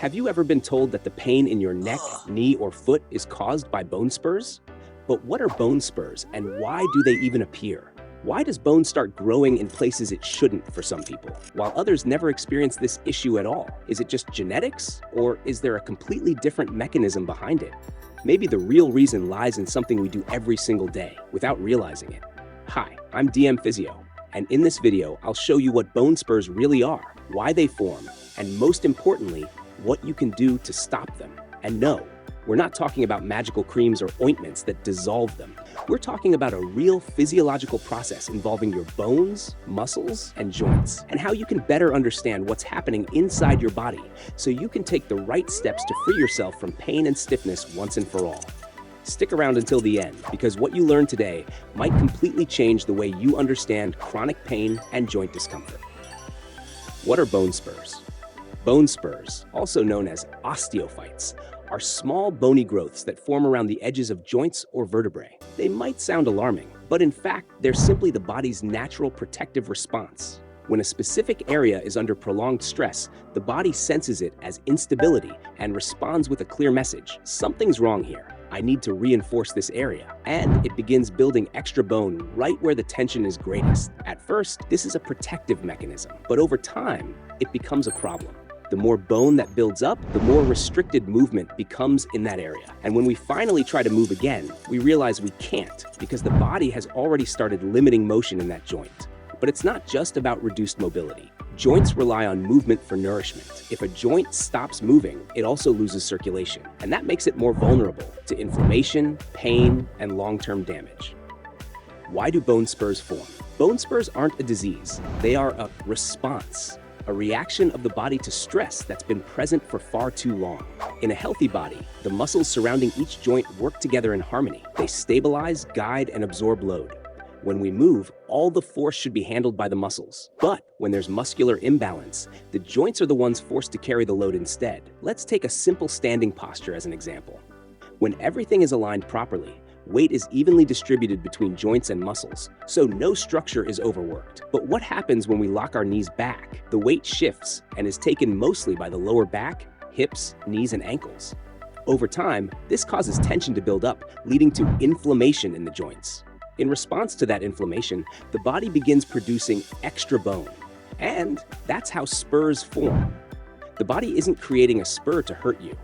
Have you ever been told that the pain in your neck, knee, or foot is caused by bone spurs? But what are bone spurs and why do they even appear? Why does bone start growing in places it shouldn't for some people, while others never experience this issue at all? Is it just genetics, or is there a completely different mechanism behind it? Maybe the real reason lies in something we do every single day without realizing it. Hi, I'm Physio, and in this video, I'll show you what bone spurs really are, why they form, and most importantly, what you can do to stop them. And no, we're not talking about magical creams or ointments that dissolve them. We're talking about a real physiological process involving your bones, muscles, and joints, and how you can better understand what's happening inside your body so you can take the right steps to free yourself from pain and stiffness once and for all. Stick around until the end, because what you learn today might completely change the way you understand chronic pain and joint discomfort. What are bone spurs? Bone spurs, also known as osteophytes, are small bony growths that form around the edges of joints or vertebrae. They might sound alarming, but in fact, they're simply the body's natural protective response. When a specific area is under prolonged stress, the body senses it as instability and responds with a clear message: something's wrong here. I need to reinforce this area. And it begins building extra bone right where the tension is greatest. At first, this is a protective mechanism, but over time, it becomes a problem. The more bone that builds up, the more restricted movement becomes in that area. And when we finally try to move again, we realize we can't because the body has already started limiting motion in that joint. But it's not just about reduced mobility. Joints rely on movement for nourishment. If a joint stops moving, it also loses circulation, and that makes it more vulnerable to inflammation, pain, and long-term damage. Why do bone spurs form? Bone spurs aren't a disease. They are a response, a reaction of the body to stress that's been present for far too long. In a healthy body, the muscles surrounding each joint work together in harmony. They stabilize, guide, and absorb load. When we move, all the force should be handled by the muscles. But when there's muscular imbalance, the joints are the ones forced to carry the load instead. Let's take a simple standing posture as an example. When everything is aligned properly, weight is evenly distributed between joints and muscles, so no structure is overworked. But what happens when we lock our knees back? The weight shifts and is taken mostly by the lower back, hips, knees, and ankles. Over time, this causes tension to build up, leading to inflammation in the joints. In response to that inflammation, the body begins producing extra bone. And that's how spurs form. The body isn't creating a spur to hurt you.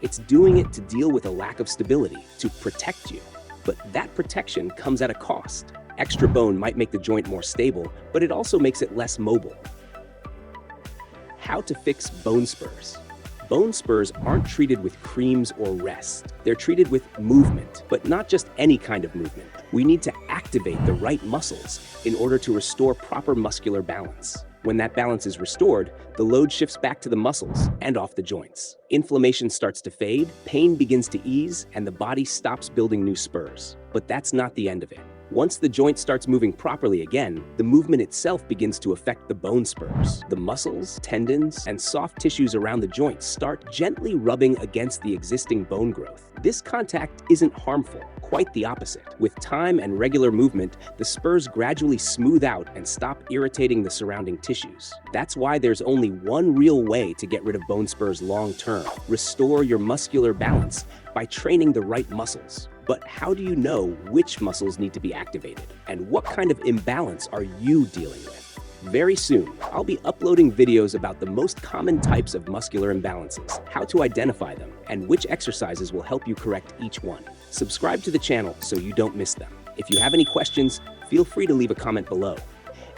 It's doing it to deal with a lack of stability, to protect you. But that protection comes at a cost. Extra bone might make the joint more stable, but it also makes it less mobile. How to fix bone spurs? Bone spurs aren't treated with creams or rest. They're treated with movement, but not just any kind of movement. We need to activate the right muscles in order to restore proper muscular balance. When that balance is restored, the load shifts back to the muscles and off the joints. Inflammation starts to fade, pain begins to ease, and the body stops building new spurs. But that's not the end of it. Once the joint starts moving properly again, the movement itself begins to affect the bone spurs. The muscles, tendons, and soft tissues around the joint start gently rubbing against the existing bone growth. This contact isn't harmful, quite the opposite. With time and regular movement, the spurs gradually smooth out and stop irritating the surrounding tissues. That's why there's only one real way to get rid of bone spurs long term: restore your muscular balance by training the right muscles. But how do you know which muscles need to be activated? And what kind of imbalance are you dealing with? Very soon, I'll be uploading videos about the most common types of muscular imbalances, how to identify them, and which exercises will help you correct each one. Subscribe to the channel so you don't miss them. If you have any questions, feel free to leave a comment below.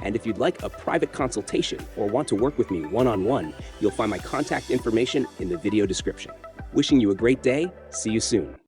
And if you'd like a private consultation or want to work with me one-on-one, you'll find my contact information in the video description. Wishing you a great day. See you soon.